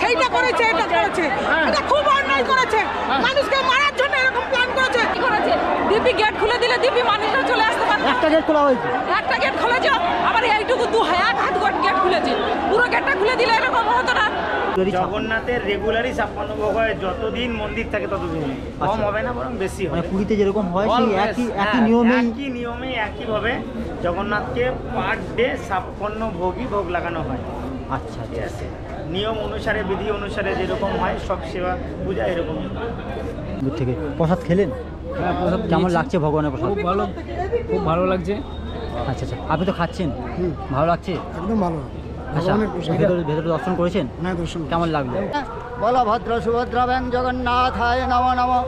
সেইটা করেছে, এটা করেছে, এটা খুব অন্যায় করেছে। মানুষকে মারার জন্য এরকম প্ল্যান করেছে। কি করেছে? দিব্যি গেট খুলে দিলে দিব্যি মানুষরা চলে আসতে পারে। একটা গেট খোলা হয়েছে, একটা গেট খুলেছে, আবার এইটুকু এক হাত গেট খুলেছে। পুরো গেটটা খুলে দিলে এরকম হতো না। জগন্নাথের রেগুলারই 56 ভোগ হয়, যতদিন মন্দির থাকে ততদিন কম হবে না, বরং বেশি হবে। মানে পুরীতে যেরকম হয় সেই একই নিয়মে একইভাবে জগন্নাথকে পার ডে 56 ভোগই ভোগ লাগানো হয়। আচ্ছা ঠিক আছে, নিয়ম অনুসারে বিধি অনুসারে যেরকম হয় সব সেবা পূজা এরকম। দূর থেকে প্রসাদ খেলেন? হ্যাঁ, প্রসাদ কেমন লাগছে ভগবানের প্রসাদ? খুব ভালো লাগছে। আচ্ছা আচ্ছা, আপনি তো খাচ্ছেন, ভালো লাগছে? একদম ভালো। আচ্ছা, ভেতরে দর্শন করেছেন? হ্যাঁ, দর্শন। কেমন লাগলো? বলভদ্র সুভদ্রা ব্যাং জগন্নাথায় নমো নমঃ।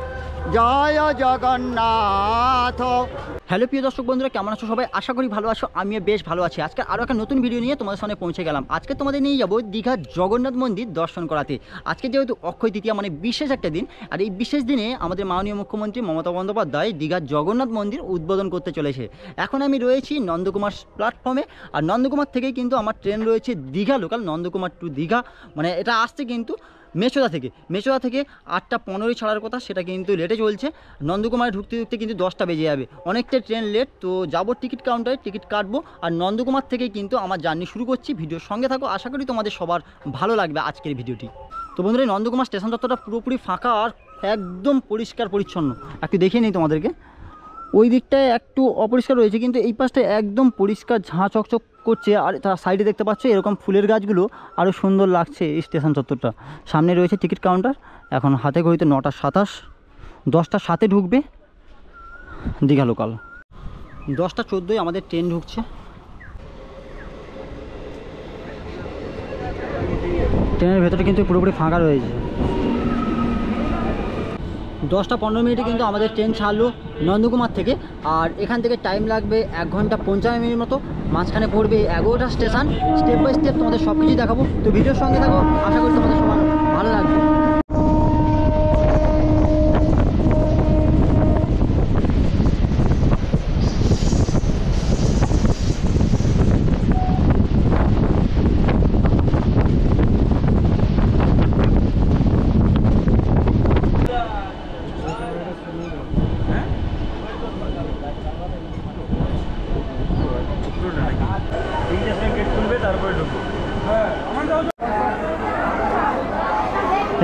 জয় জগন্নাথ। হ্যালো প্রিয় দর্শক বন্ধুরা, কেমন আছো সবাই? আশা করি ভালো আছো, আমিও বেশ ভালো আছি। আজকে আরও একটা নতুন ভিডিও নিয়ে তোমাদের সামনে পৌঁছে গেলাম। আজকে তোমাদের নিয়ে যাবো দীঘা জগন্নাথ মন্দির দর্শন করাতে। আজকে যেহেতু অক্ষয় তৃতীয়া, মানে বিশেষ একটা দিন, আর এই বিশেষ দিনে আমাদের মাননীয় মুখ্যমন্ত্রী মমতা বন্দ্যোপাধ্যায় দীঘার জগন্নাথ মন্দির উদ্বোধন করতে চলেছে। এখন আমি রয়েছি নন্দকুমার প্ল্যাটফর্মে, আর নন্দকুমার থেকেই কিন্তু আমার ট্রেন রয়েছে দীঘা লোকাল, নন্দকুমার টু দীঘা। মানে এটা আসছে কিন্তু মেচোদা থেকে 8টা 15 ছাড়ার কথা, সেটা কিন্তু লেটে চলছে। নন্দকুমারে ঢুকতে কিন্তু 10টা বেজে যাবে, অনেকটা ট্রেন লেট। তো যাবো টিকিট কাউন্টারে, টিকিট কাটবো, আর নন্দকুমার থেকেই কিন্তু আমার জার্নি শুরু করছি। ভিডিওর সঙ্গে থাকো, আশা করি তোমাদের সবার ভালো লাগবে আজকের ভিডিওটি। তো বন্ধুরা, নন্দকুমার স্টেশন চত্বরটা পুরোপুরি ফাঁকা আর একদম পরিষ্কার পরিচ্ছন্ন। একটু দেখিয়ে নিই তোমাদেরকে। ওই দিকটায় একটু অপরিষ্কার রয়েছে, কিন্তু এই পাশটায় একদম পরিষ্কার, ঝাঁ চকচক করছে। আর তার সাইডে দেখতে পাচ্ছ এরকম ফুলের গাছগুলো, আরও সুন্দর লাগছে এই স্টেশন চত্বরটা। সামনে রয়েছে টিকিট কাউন্টার। এখন হাতে ঘড়িতে 9টা 27, 10টা 7-এ ঢুকবে দীঘা লোকাল। 10টা 14-এ আমাদের ট্রেন ঢুকছে। ট্রেনের ভেতরে কিন্তু পুরোপুরি ফাঁকা রয়েছে। 10টা 15 মিনিটে কিন্তু আমাদের ট্রেন ছাড়লো নন্দকুমার থেকে, আর এখান থেকে টাইম লাগবে 1 ঘন্টা 55 মিনিট মতো। মাঝখানে পড়বে 11টা স্টেশন। স্টেপ বাই স্টেপ তোমাদের সব কিছুই দেখাবো। তো ভিডিওর সঙ্গে থাকো, আশা করি তোমাদের সবার ভালো লাগবে।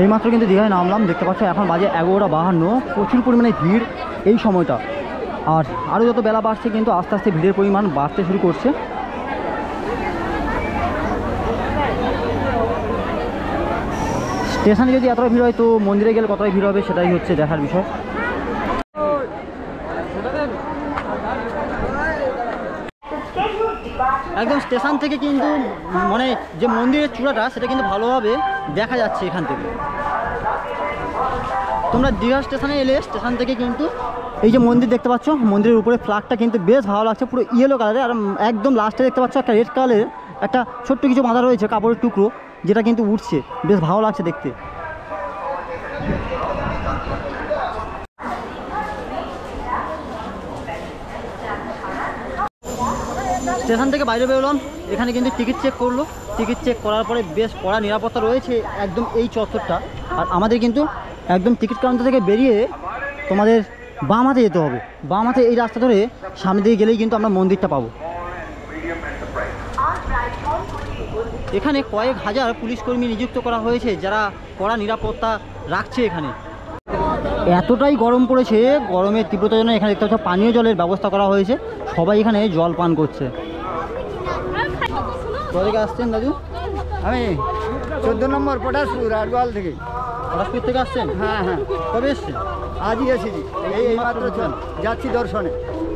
এইমাত্র কিন্তু দীঘায় নামলাম, দেখতে পাচ্ছ এখন বাজে 11:52। প্রচুর পরিমাণে ভিড় এই সময়টা, আর আরও যত বেলা বাড়ছে কিন্তু আস্তে আস্তে ভিড়ের পরিমাণ বাড়তে শুরু করছে। স্টেশনে যদি এতটা ভিড় হয়, তো মন্দিরে গেলে কতটা ভিড় হবে সেটাই হচ্ছে দেখার বিষয়। একদম স্টেশন থেকে কিন্তু মানে যে মন্দিরের চূড়াটা, সেটা কিন্তু ভালোভাবে দেখা যাচ্ছে এখান থেকে। তোমরা দীঘা স্টেশনে এলে স্টেশন থেকে কিন্তু এই যে মন্দির দেখতে পাচ্ছ, মন্দিরের উপরে ফ্ল্যাগটা কিন্তু বেশ ভালো লাগছে, পুরো ইয়েলো কালারের। আর একদম লাস্টে দেখতে পাচ্ছ একটা রেড কালারের একটা ছোট্ট কিছু বাঁধা রয়েছে, কাপড়ের টুকরো, যেটা কিন্তু উঠছে, বেশ ভালো লাগছে দেখতে। স্টেশন থেকে বাইরে বেরোলাম, এখানে কিন্তু টিকিট চেক করলো। টিকিট চেক করার পরে বেশ কড়া নিরাপত্তা রয়েছে একদম এই চত্বরটা। আর আমাদের কিন্তু একদম টিকিট কাউন্টার থেকে বেরিয়ে তোমাদের বাম হাতে যেতে হবে। বাম হাতে এই রাস্তা ধরে সামনে দিকে গেলেই কিন্তু আমরা মন্দিরটা পাবো। এখানে কয়েক হাজার পুলিশ কর্মী নিযুক্ত করা হয়েছে, যারা কড়া নিরাপত্তা রাখছে এখানে। এতটাই গরম পড়েছে, গরমের তীব্রতার জন্য এখানে দেখতে পাচ্ছ পানীয় জলের ব্যবস্থা করা হয়েছে। সবাই এখানে জল পান করছে। কোথা থেকে আসছেন দাদু? আমি 14 নম্বর পটাশপুর আটগোয়াল থেকে। পটাশপুর থেকে আসছেন? হ্যাঁ হ্যাঁ, কবে এসছেন? আজই এসেছি, এই মাত্র যাচ্ছি দর্শনে।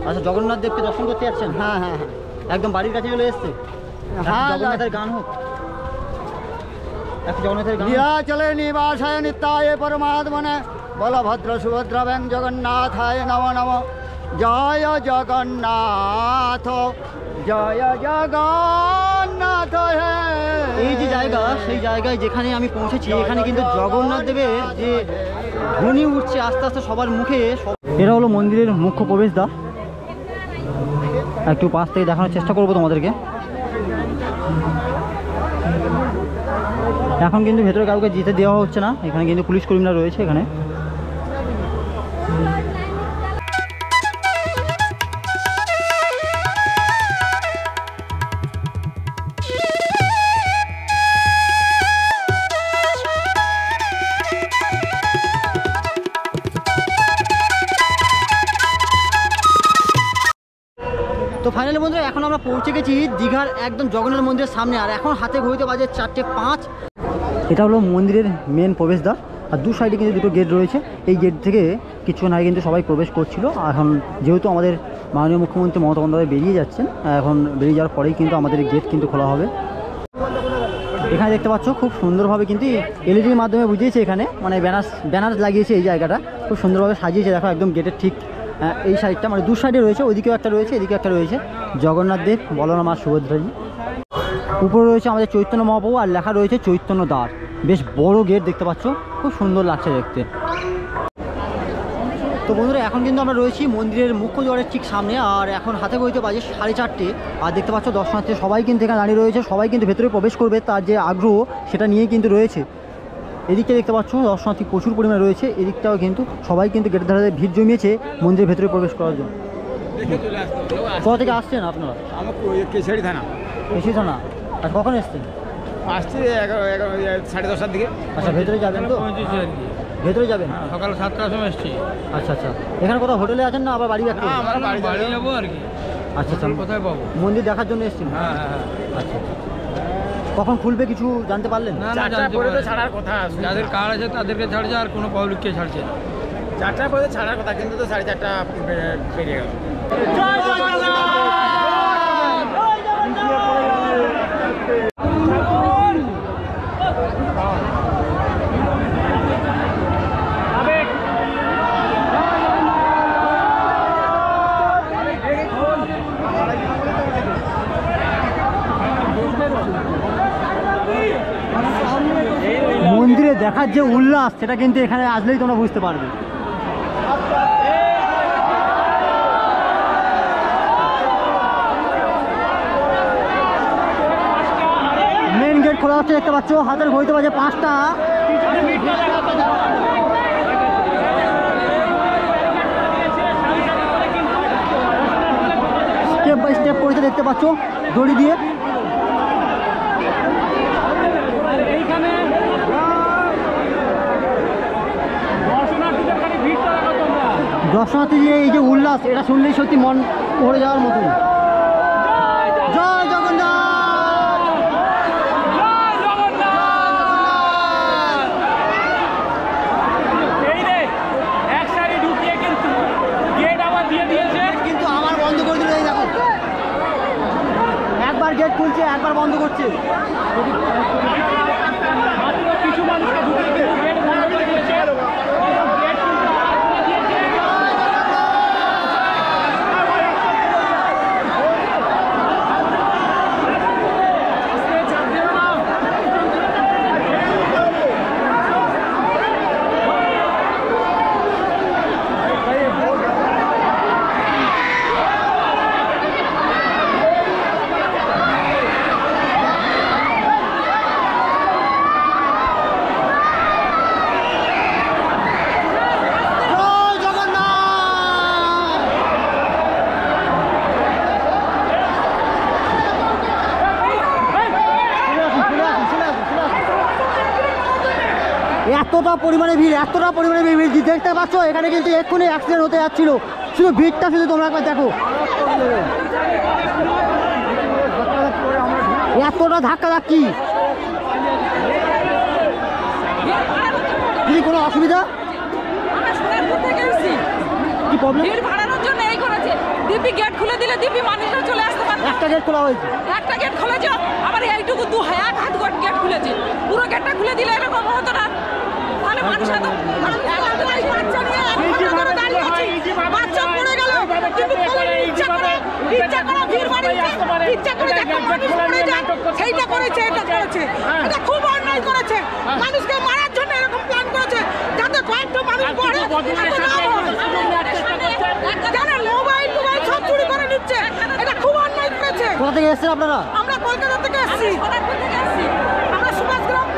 আচ্ছা, জগন্নাথ দেবকে দর্শন করতে যাচ্ছেন? হ্যাঁ হ্যাঁ হ্যাঁ, একদম বাড়ির কাছে চলে এসছে। হ্যাঁ, জগন্নাথের গান হোক, একটা জগন্নাথের গান। চলে নিবাসায় নিত্যায় পরমাত্মনে বলভদ্র সুভদ্রা ব্যাং জগন্নাথায় নমো নমঃ। জয় জগন্নাথ, জয় জগন্নাথ। এই যে জায়গা, সেই জায়গায় যেখানে আমি পৌঁছেছি, এখানে কিন্তু জগন্নাথ দেবের যে ধ্বনি উঠছে আস্তে আস্তে সবার মুখে। এটা হলো মন্দিরের মুখ্য প্রবেশদ্বার। একটু পাশ থেকে দেখানোর চেষ্টা করবো তোমাদেরকে। এখন কিন্তু ভেতরে কাউকে যেতে দেওয়া হচ্ছে না, এখানে কিন্তু পুলিশ কর্মীরা রয়েছে এখানে। তো ফাইনালি বন্ধুরা এখন আমরা পৌঁছে গেছি দীঘার একদম জগন্নাথ মন্দিরের সামনে, আর এখন হাতে ঘড়িতে বাজে 4:05। এটা হলো মন্দিরের মেন প্রবেশদ্বার, আর দু সাইডে কিন্তু দুটো গেট রয়েছে। এই গেট থেকে কিছুক্ষণ আগে কিন্তু সবাই প্রবেশ করছিল। এখন যেহেতু আমাদের মাননীয় মুখ্যমন্ত্রী মমতা বন্দ্যোপাধ্যায় বেরিয়ে যাচ্ছেন, এখন বেরিয়ে যাওয়ার পরেই কিন্তু আমাদের গেট কিন্তু খোলা হবে। এখানে দেখতে পাচ্ছ খুব সুন্দরভাবে কিন্তু এলইডির মাধ্যমে বুঝিয়েছে, এখানে মানে ব্যানার লাগিয়েছে। এই জায়গাটা খুব সুন্দরভাবে সাজিয়েছে, দেখো একদম গেটের ঠিক এই সাইডটা, মানে দু সাইডে রয়েছে, ওইদিকেও একটা রয়েছে, এদিকে একটা রয়েছে। জগন্নাথ দেব, বলরাম আর সুভদ্রাজি। উপরে রয়েছে আমাদের চৈতন্য মহাপ্রভু, আর লেখা রয়েছে চৈতন্য দ্বার। বেশ বড় গেট দেখতে পাচ্ছ, খুব সুন্দর লাগছে দেখতে। তো বন্ধুরা এখন কিন্তু আমরা রয়েছি মন্দিরের মুখ্য দ্বারের ঠিক সামনে, আর এখন হাতে ঘড়িতে বাজে 4:30। আর দেখতে পাচ্ছ দর্শনার্থী সবাই কিন্তু এখানে দাঁড়িয়ে রয়েছে, সবাই কিন্তু ভেতরে প্রবেশ করবে, তার যে আগ্রহ সেটা নিয়েই কিন্তু রয়েছে। এদিকটা দেখতে পাচ্ছ দর্শনার্থী প্রচুর পরিমাণে রয়েছে, এদিকটাও কিন্তু সবাই কিন্তু গেটের ধারে ভিড় জমিয়েছে মন্দিরের ভেতরে প্রবেশ করার জন্য। কোথা থেকে আসছেন আপনারা? আমার কেশারি থানা। বেশি তো না। আর কখন এসছেন? আসছি 10:30টার দিকে। আচ্ছা, ভেতরে যাবেন তো? ভেতরে যাবেন? সকাল 7টার সময় এসছি। আচ্ছা আচ্ছা, এখানে কোথাও হোটেলে আছেন না আবার বাড়ি ব্যাক করবেন? আমরা বাড়ি যাবো আর কি। আচ্ছা আচ্ছা, কোথায় পাবো? মন্দির দেখার জন্য এসছেন? হ্যাঁ হ্যাঁ। আচ্ছা, কখন খুলবে কিছু জানতে পারলেন? না না, 4টার পরে তো ছাড়ার কথা। যাদের কার্ড আছে তাদেরকে ছাড়ছে, আর কোনো পাবলিককে ছাড়ছে না। 4টার পরে ছাড়ার কথা, কিন্তু তো 4:30 পেরিয়ে গেল। মন্দিরে দেখার যে উল্লাস সেটা কিন্তু এখানে আসলেই তোমরা বুঝতে পারবে। মেন গেট খোলা হচ্ছে, দেখতে পাচ্ছ হাতের ঘড়িতে বাজে 5টা। স্টেপ বাই স্টেপ করেছে দেখতে পাচ্ছ দড়ি দিয়ে। দর্শনার্থী যে এই যে উল্লাস, এটা শুনলেই সত্যি মন ভরে যাওয়ার মতো। জয় জগন্নাথ, জয় জগন্নাথ। এই রে এক সাইডে ঢুকিয়ে কিন্তু গেট আবার দিয়ে দিয়েছে, কিন্তু আমার বন্ধ করে দিল। এই দেখো, একবার গেট খুলছে একবার বন্ধ করছে। কিছু মানুষকে ঢুকিয়ে কিন্তু গেট বন্ধ করে দিয়েছে। এতটা পরিমাণে ভিড় দেখতে পাচ্ছ, এখানে কিন্তু এক্ষুনি অ্যাক্সিডেন্ট হতে যাচ্ছিল। শুধু ভিড়টা শুধু তোমরা একবার দেখো, এতটা ধাক্কা ধাক্কি। কি কোনো অসুবিধা? আমরা সোনারপুর থেকে এসেছি, কি প্রবলেম? ভিড় বাড়ানোর জন্য এই করেছে। দিব্যি গেট খুলে দিলে দিব্যি মানুষরা চলে আসতে পারবে। একটা গেট খোলা হয়েছে, একটা গেট খুলেছে, আবার এইটুকু এক হাত গেট খুলেছে। পুরো গেটটা খুলে দিলে এরকম হতো না, তাহলে মানুষ এত বাচ্চা নিয়ে দাঁড়িয়ে আছি, বাচ্চা পড়ে গেল, কিন্তু ইচ্ছা করে ভিড় বাড়িয়েছে, ইচ্ছা করে দেখো মানুষ পড়ে যায়, সেইটা করেছে, এটা করেছে। এটা খুব অন্যায় করেছে, মানুষকে মারার জন্য এরকম প্ল্যান করেছে, যাতে কয়েকটা মানুষ পড়ে জানেন মোবাইল সব চুরি করে নিচ্ছে। এটা খুব অন্যায় করেছে। কোথা থেকে এসেছেন আপনারা? আমরা কলকাতা থেকে এসেছি, আমরা সুভাষগ্রাম।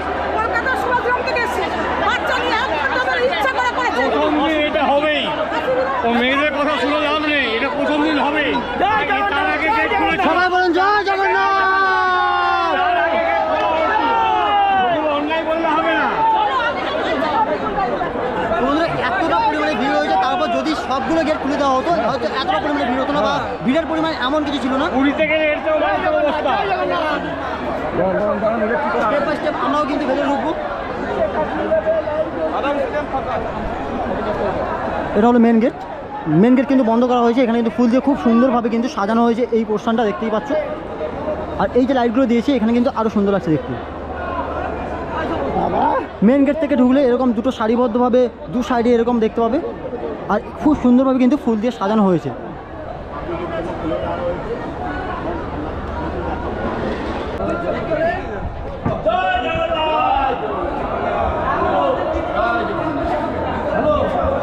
প্রথম দিন এটা হবেই, ও মেয়েদের কথা শুনে লাভ নেই, এটা প্রথম দিন হবে। তার আগে গেট খুলেছে, সবাই বলুন জয় জগন্নাথ। অন্যায় বললে হবে না। বন্ধুরা এতটা পরিমাণে ভিড় হয়েছে, তারপর যদি সবগুলো গেট খুলে দেওয়া হতো হয়তো এতটা পরিমাণে ভিড় হতো না, বা ভিড়ের পরিমাণ এমন কিছু ছিল না। পুরীতে গেলে এর চেয়েও ভয়ঙ্কর অবস্থা। স্টেপ বাই স্টেপ আমরাও কিন্তু ভেতরে ঢুকবো। এটা হলো মেন গেট। মেন গেট কিন্তু বন্ধ করা হয়েছে। এখানে কিন্তু ফুল দিয়ে খুব সুন্দরভাবে কিন্তু সাজানো হয়েছে এই পোর্শনটা, দেখতেই পাচ্ছ। আর এই যে লাইটগুলো দিয়েছে এখানে কিন্তু আরও সুন্দর লাগছে দেখতে। মেন গেট থেকে ঢুকলে এরকম দুটো সারিবদ্ধভাবে দু সাইডে এরকম দেখতে পাবে, আর খুব সুন্দরভাবে কিন্তু ফুল দিয়ে সাজানো হয়েছে।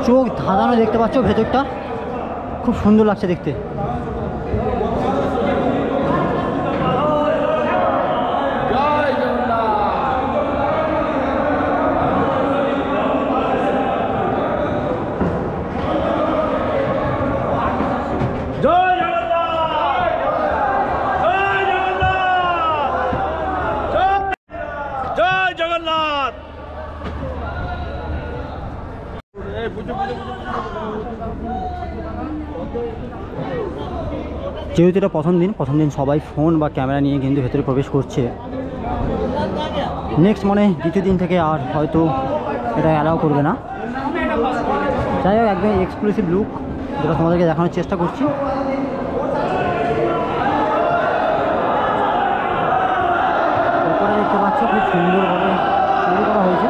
চোখ ধাঁধানো দেখতে পাচ্ছ, ভেতরটা খুব সুন্দর লাগছে দেখতে। জয় জগন্নাথ। যেহেতু এটা প্রথম দিন সবাই ফোন বা ক্যামেরা নিয়ে কিন্তু ভেতরে প্রবেশ করছে। নেক্সট মানে দ্বিতীয় দিন থেকে আর হয়তো এটা অ্যালাউ করবে না। যাই হোক, একদম এক্সক্লুসিভ লুক যেটা তোমাদেরকে দেখানোর চেষ্টা করছি। উপরে দেখতে পাচ্ছ খুব সুন্দরভাবে তৈরি করা হয়েছে।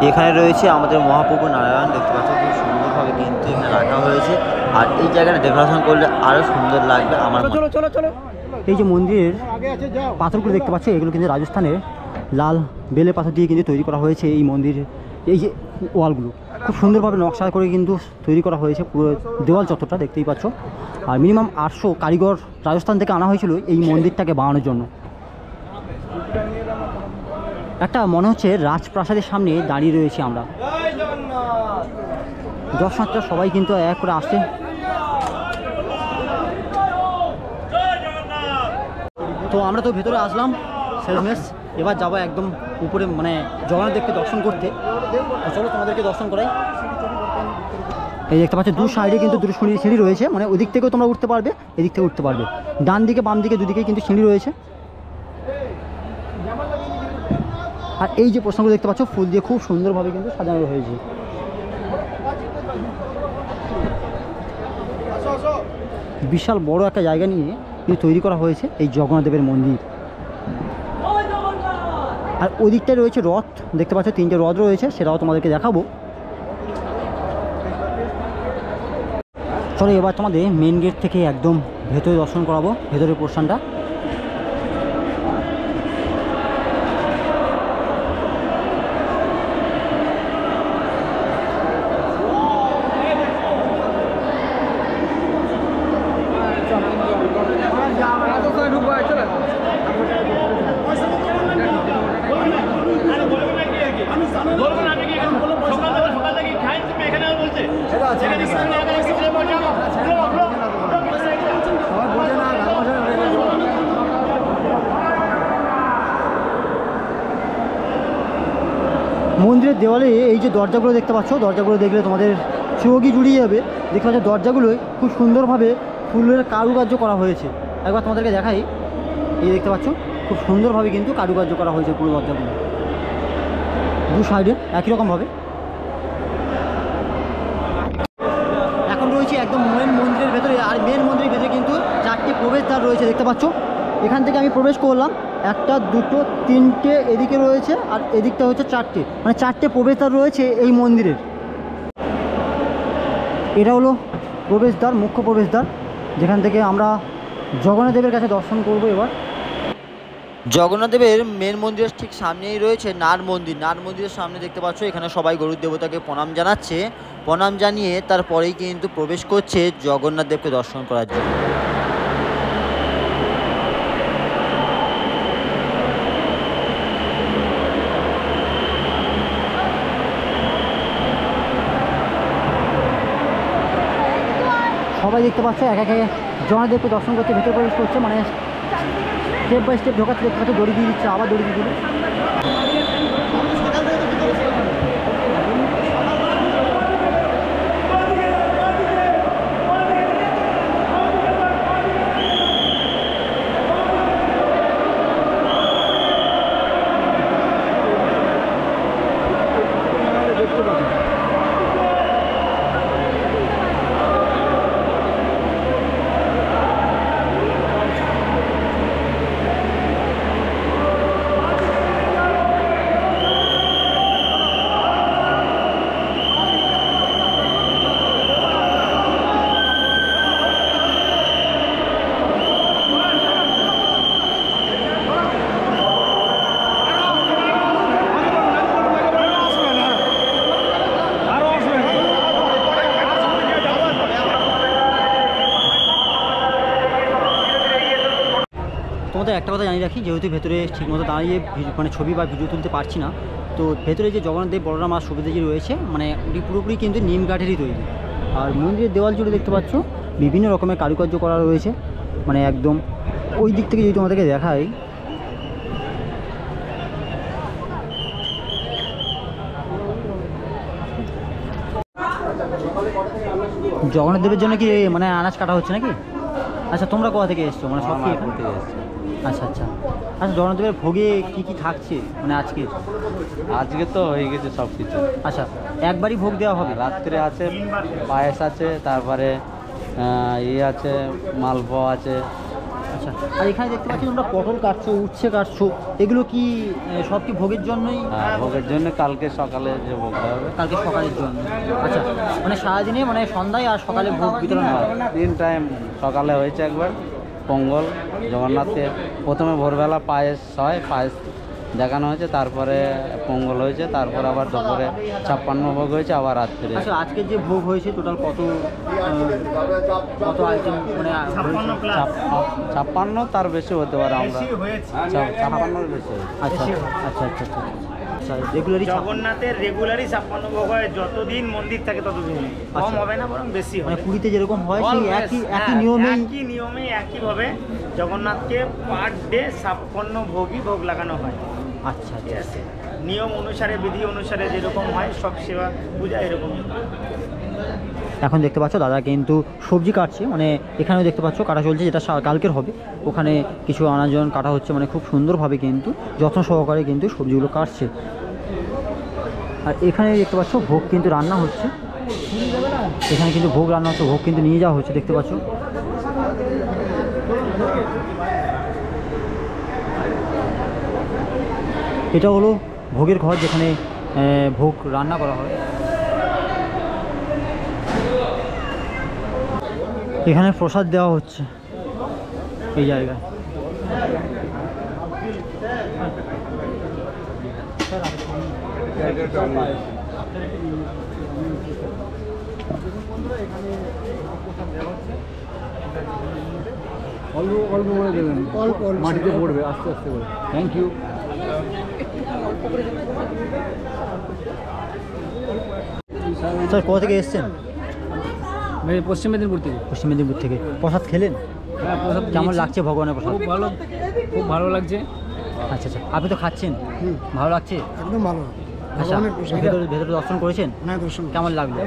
এখানে রয়েছে আমাদের মহাপ্রভু নারায়ণ, দেখতে পাচ্ছ খুব সুন্দরভাবে কিন্তু এখানে রাখা হয়েছে। আর এই জায়গাটা ডেকোরেশন করলে আরও সুন্দর লাগবে আমার মনে। এই যে মন্দিরের পাথরগুলো দেখতে পাচ্ছ, এগুলো কিন্তু রাজস্থানের লাল বেলে পাথর দিয়ে কিন্তু তৈরি করা হয়েছে। এই মন্দিরের এই যে ওয়ালগুলো খুব সুন্দরভাবে নকশা করে কিন্তু তৈরি করা হয়েছে, পুরো দেওয়াল চত্বরটা দেখতেই পাচ্ছ। আর মিনিমাম 800 কারিগর রাজস্থান থেকে আনা হয়েছিল এই মন্দিরটাকে বানানোর জন্য। একটা মনে হচ্ছে রাজপ্রাসাদের সামনে দাঁড়িয়ে রয়েছি আমরা। দর্শনার্থীরা সবাই কিন্তু এক করে আসছে। তো আমরা তো ভেতরে আসলাম শেষমেশ, এবার যাবো একদম উপরে মানে জগন্নাথ দেবকে দর্শন করতে। চলো তোমাদেরকে দর্শন করাই। এই দেখতে পাচ্ছ দু সাইডে কিন্তু দুটো সিঁড়ি রয়েছে, মানে ওদিক থেকেও তোমরা উঠতে পারবে, এদিক থেকে উঠতে পারবে। ডান দিকে বাম দিকে দুদিকে কিন্তু সিঁড়ি রয়েছে। আর এই যে প্রশ্নগুলো দেখতে পাচ্ছ ফুল দিয়ে খুব সুন্দরভাবে কিন্তু সাজানো হয়েছে। বিশাল বড় একটা জায়গা নিয়ে কিন্তু তৈরি করা হয়েছে এই জগন্নাথ দেবের মন্দির। আর ওই দিকটায় রয়েছে রথ, দেখতে পাচ্ছ 3টে রথ রয়েছে, সেটাও তোমাদেরকে দেখাবো। চলো এবার তোমাদের মেন গেট থেকে একদম ভেতরে দর্শন করাবো, ভেতরের পোর্শনটা। মন্দিরের দেওয়ালে এই যে দরজাগুলো দেখতে পাচ্ছ, দরজাগুলো দেখলে তোমাদের চোখই জুড়িয়ে যাবে। দেখতে পাচ্ছ দরজাগুলোই খুব সুন্দরভাবে ফুলের কারুকার্য করা হয়েছে। একবার তোমাদেরকে দেখাই, এই দেখতে পাচ্ছ খুব সুন্দরভাবে কিন্তু কারুকার্য করা হয়েছে পুরো দরজাগুলো, দু সাইডে একই রকমভাবে। এখন রয়েছে একদম মেন মন্দিরের ভেতরে। আর মেন মন্দিরের ভেতরে কিন্তু 4টে প্রবেশদ্বার রয়েছে, দেখতে পাচ্ছ। এখান থেকে আমি প্রবেশ করলাম, 1, 2, 3টে এদিকে রয়েছে, আর এদিকটা হচ্ছে 4টে, মানে 4টে প্রবেশদ্বার রয়েছে এই মন্দিরের। এটা হলো প্রবেশদ্বার, মুখ্য প্রবেশদ্বার, যেখান থেকে আমরা জগন্নাথ দেবের কাছে দর্শন করব। এবার জগন্নাথ দেবের মেন মন্দিরের ঠিক সামনেই রয়েছে নাট মন্দির। নাট মন্দিরের সামনে দেখতে পাচ্ছ এখানে সবাই গরুর দেবতাকে প্রণাম জানাচ্ছে। প্রণাম জানিয়ে তারপরেই কিন্তু প্রবেশ করছে জগন্নাথ দেবকে দর্শন করার জন্য। সবাই দেখতে পাচ্ছে এক একে জগন্নাথদেবকে দর্শন করতে ভেতরে প্রবেশ করছে, মানে স্টেপ বাই স্টেপ ঢোকাচ্ছে দেখতে পাচ্ছে, দড়ি দিয়ে দিচ্ছে, আবার দড়ি দিয়ে দিল। তোমাদের একটা কথা জানিয়ে রাখি, যেহেতু ভেতরে ঠিকমতো দাঁড়িয়ে মানে ছবি বা ভিডিও তুলতে পারছি না, তো ভেতরে যে জগন্নাথদেব বলরাম আর সুভদ্রাজি রয়েছে মানে ওটি পুরোপুরি কিন্তু নিম কাঠেরই তৈরি। আর মন্দিরের দেওয়াল জুড়ে দেখতে পাচ্ছ বিভিন্ন রকমের কারুকার্য করা রয়েছে, মানে একদম ওই দিক থেকে যদি তোমাদেরকে দেখাই, জগন্নাথদেবের জন্য কি মানে আনাজ কাটা হচ্ছে নাকি? আচ্ছা, তোমরা কোথা থেকে এসছো? মানে সব কি এখান থেকে এসছো? আচ্ছা আচ্ছা আচ্ছা, জগন্নাথদেবের ভোগে কি কি থাকছে মানে আজকে? আজকে তো হয়ে গেছে সব কিছু। আচ্ছা, একবারই ভোগ দেওয়া হবে? রাত্রে আছে পায়েস আছে, তারপরে ইয়ে আছে, মালপোয়া আছে। আচ্ছা, আর এখানে দেখতে পাচ্ছি তোমরা পটল কাটছো, উচ্ছে কাটছো, এগুলো কি সব কি ভোগের জন্যই? ভোগের জন্য কালকে সকালে যে ভোগ দেওয়া হবে। কালকে সকালের জন্য? আচ্ছা, মানে সারাদিনে মানে সন্ধ্যায় আর সকালে ভোগ বিতরণ হয়? 3 টাইম। সকালে হয়েছে একবার পঙ্গল জগন্নাথকে, প্রথমে ভোরবেলা পায়েস হয়, পায়েস দেখানো হয়েছে, তারপরে পঙ্গল হয়েছে, তারপর আবার দুপুরে 56 ভোগ হয়েছে, আবার রাত্রে। আচ্ছা, আজকে যে ভোগ হয়েছে টোটাল কত কত আইটেম মানে 56, তার বেশি হতে পারে, আমরা 56 বেশি। আচ্ছা আচ্ছা আচ্ছা আচ্ছা আচ্ছা, রেগুলারই জগন্নাথের রেগুলারই 56 ভোগ হয়, যতদিন মন্দির থাকে ততদিন কম হবে না, বরং বেশি হবে। মানে পুরীতে যেরকম হয় সেই একই নিয়মে একইভাবে জগন্নাথকে পার ডে 56 ভোগ লাগানো হয়। আচ্ছা ঠিক আছে, নিয়ম অনুসারে বিধি অনুসারে যেরকম হয় সব সেবা পূজা এরকম। এখন দেখতে পাচ্ছ দাদা কিন্তু সবজি কাটছে, মানে এখানেও দেখতে পাচ্ছ কাটা চলছে, যেটা কালকের হবে। ওখানে কিছু আনাজন কাটা হচ্ছে, মানে খুব সুন্দরভাবে কিন্তু যত্ন সহকারে কিন্তু সবজিগুলো কাটছে। আর এখানে দেখতে পাচ্ছ ভোগ কিন্তু রান্না হচ্ছে, এখানে কিন্তু ভোগ রান্না হচ্ছে, ভোগ কিন্তু নিয়ে যাওয়া হচ্ছে দেখতে পাচ্ছ। এটা হলো ভোগের ঘর, যেখানে ভোগ রান্না করা হয়। এখানে প্রসাদ দেওয়া হচ্ছে এই জায়গায়। অল্প অল্প করে দেবেন, অল্প মাটিতে পড়বে আস্তে আস্তে করে। Thank you. স্যার কোথা থেকে এসছেন? পশ্চিম মেদিনীপুর থেকে। পশ্চিম মেদিনীপুর থেকে। প্রসাদ খেলেন? হ্যাঁ, প্রসাদ কেমন লাগছে ভগবানের প্রসাদ? খুব ভালো লাগছে। আচ্ছা আচ্ছা, আপনি তো খাচ্ছেন, ভালো লাগছে? একদম ভালো। আচ্ছা, ভেতরে দর্শন করেছেন? হ্যাঁ, দর্শন কেমন লাগলো?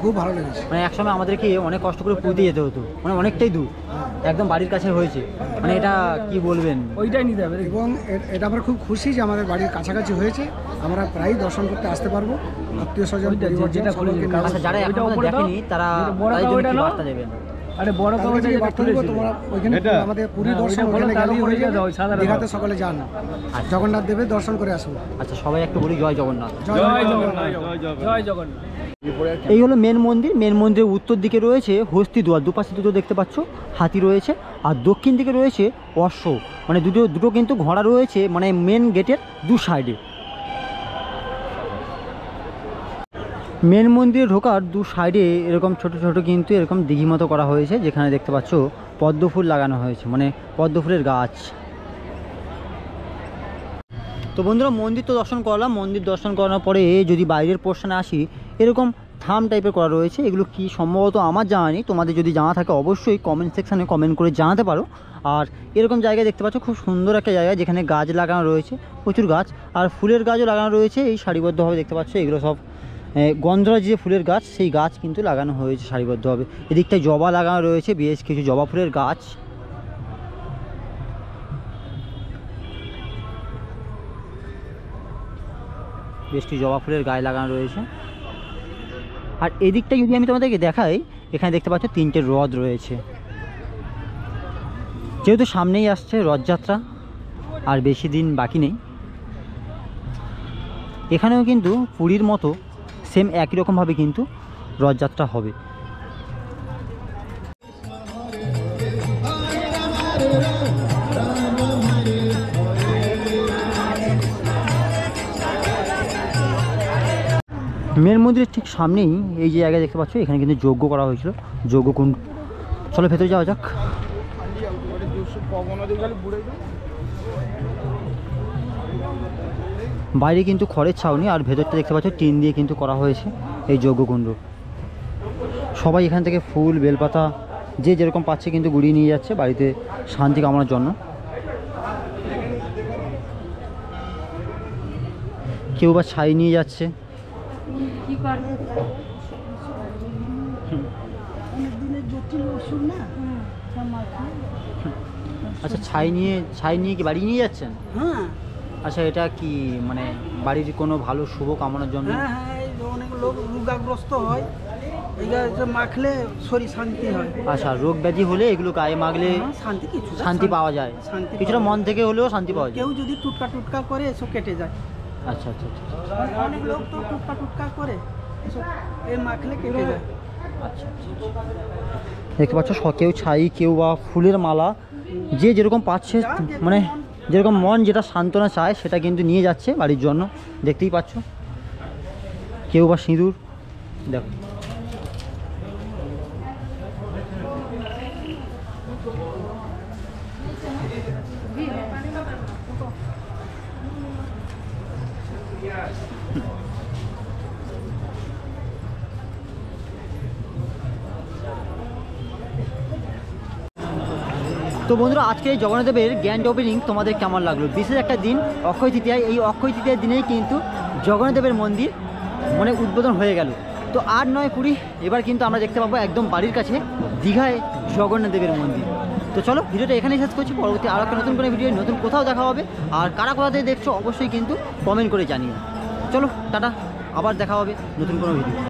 খুব ভালো লেগেছে। মানে একসময় আমাদেরকে অনেক কষ্ট করে পুরীতে যেতে হতো, মানে অনেকটাই দূর, একদম বাড়ির কাছে হয়েছে, মানে এটা কি বলবেন? ওইটাই নিতে হবে। এবং এটা আমরা খুব খুশি যে আমাদের বাড়ির কাছাকাছি হয়েছে, আমরা প্রায়ই দর্শন করতে আসতে পারবো। আত্মীয় স্বজন যেটা আচ্ছা, যারা এখন দেখেনি তারা তাদের জন্য কি বার্তা দেবেন? আরে বড় বার্তা দেবো, তোমরা ওইখানে আমাদের পুরী দর্শন ওখানে গেলেই হয়ে যাবে। দীঘাতে সকলে যান, জগন্নাথ দেবের দর্শন করে আসুন। আচ্ছা, সবাই একটু বলি জয় জগন্নাথ। জয় জগন্নাথ, জয় জগন্নাথ। এই হলো মেন মন্দির। মেন মন্দিরের উত্তর দিকে রয়েছে হস্তি দুয়ার, দুপাশে দুটো দেখতে পাচ্ছ হাতি রয়েছে, আর দক্ষিণ দিকে রয়েছে অশ্ব, মানে দুটো কিন্তু ঘোড়া রয়েছে, মানে মেন গেটের দু সাইডে। মেন মন্দিরে ঢোকার দু সাইডে এরকম ছোট ছোট কিন্তু এরকম দিঘি মতো করা হয়েছে, যেখানে দেখতে পাচ্ছ পদ্ম ফুল লাগানো হয়েছে, মানে পদ্ম ফুলের গাছ। তো বন্ধুরা, মন্দির তো দর্শন করলাম। মন্দির দর্শন করার পরে যদি বাইরের পোর্শনে আসি, এরকম থাম টাইপের করা রয়েছে। এগুলো কি সম্ভবত আমার জানা নেই, তোমাদের যদি জানা থাকে অবশ্যই কমেন্ট সেকশানে কমেন্ট করে জানাতে পারো। আর এরকম জায়গায় দেখতে পাচ্ছ খুব সুন্দর একটা জায়গা, যেখানে গাছ লাগানো রয়েছে, প্রচুর গাছ, আর ফুলের গাছও লাগানো রয়েছে। এই সারিবদ্ধভাবে দেখতে পাচ্ছ এগুলো সব গন্ধরাজ যে ফুলের গাছ, সেই গাছ কিন্তু লাগানো হয়েছে সারিবদ্ধভাবে। এদিকটায় জবা লাগানো রয়েছে, বেশ কিছু জবা ফুলের গাছ। বেশ কিছু জবা ফুলের গায়ে লাগানো রয়েছে। আর এদিকটা যদি আমি তোমাদেরকে দেখাই, এখানে দেখতে পাচ্ছ 3টে রথ রয়েছে। যেহেতু সামনেই আসছে রথযাত্রা, আর বেশি দিন বাকি নেই, এখানেও কিন্তু পুরীর মতো সেম একই রকমভাবে কিন্তু রথযাত্রা হবে। মেন মন্দিরের ঠিক সামনেই এই যে জায়গায় দেখতে পাচ্ছ, এখানে কিন্তু যজ্ঞ করা হয়েছিল, যজ্ঞকুণ্ড। চলো ভেতরে যাওয়া যাক। বাইরে কিন্তু খড়ের ছাউনি, আর ভেতরটা দেখতে পাচ্ছ টিন দিয়ে কিন্তু করা হয়েছে এই যজ্ঞকুণ্ড। সবাই এখান থেকে ফুল বেলপাতা যে যেরকম পাচ্ছে কিন্তু গুড়িয়ে নিয়ে যাচ্ছে বাড়িতে শান্তি কামনার জন্য। কেউ বা ছাই নিয়ে যাচ্ছে। আচ্ছা, ছাই নিয়ে কি বাড়ি নিয়ে যাচ্ছেন? হ্যাঁ। আচ্ছা, এটা কি মানে বাড়ির কোনো ভালো শুভ কামনার জন্য? হ্যাঁ হ্যাঁ, এই যে অনেক লোক রোগাগ্রস্ত হয়, এইটা মাখলে শরীর শান্তি হয়। আচ্ছা, রোগ ব্যাধি হলে এগুলো গায়ে মাখলে শান্তি, কিছু শান্তি পাওয়া যায়, শান্তি কিছুটা মন থেকে হলেও শান্তি পাওয়া যায়। কেউ যদি টুটকা করে এসব কেটে যায়। আচ্ছা আচ্ছা আচ্ছা, অনেক লোক তো টুটকা করে এসব এ মাখলে কেটে যায়। আচ্ছা আচ্ছা। দেখতে পাচ্ছ কেউ ছাই, কেউ বা ফুলের মালা, যে যেরকম পাচ্ছে, মানে যেরকম মন যেটা সান্ত্বনা চায় সেটা কিন্তু নিয়ে যাচ্ছে বাড়ির জন্য। দেখতেই পাচ্ছ, কেউ বা সিঁদুর। দেখো, তো বন্ধুরা, আজকে এই জগন্নাথদেবের গ্র্যান্ড ওপেনিং তোমাদের কেমন লাগলো? বিশেষ একটা দিন, অক্ষয় তৃতীয়ায়। এই অক্ষয় তৃতীয়ার দিনেই কিন্তু জগন্নাথদেবের মন্দির মানে উদ্বোধন হয়ে গেল। তো 8, 9, 20 এবার কিন্তু আমরা দেখতে পাবো একদম বাড়ির কাছে দীঘায় জগন্নাথদেবের মন্দির। তো চলো, ভিডিওটা এখানেই শেষ করছি। পরবর্তী আরও একটা নতুন কোনো ভিডিও নতুন কোথাও দেখা হবে। আর কারা কোথা থেকে দেখছো অবশ্যই কিন্তু কমেন্ট করে জানিও। চলো টাটা, আবার দেখা হবে নতুন কোনো ভিডিও।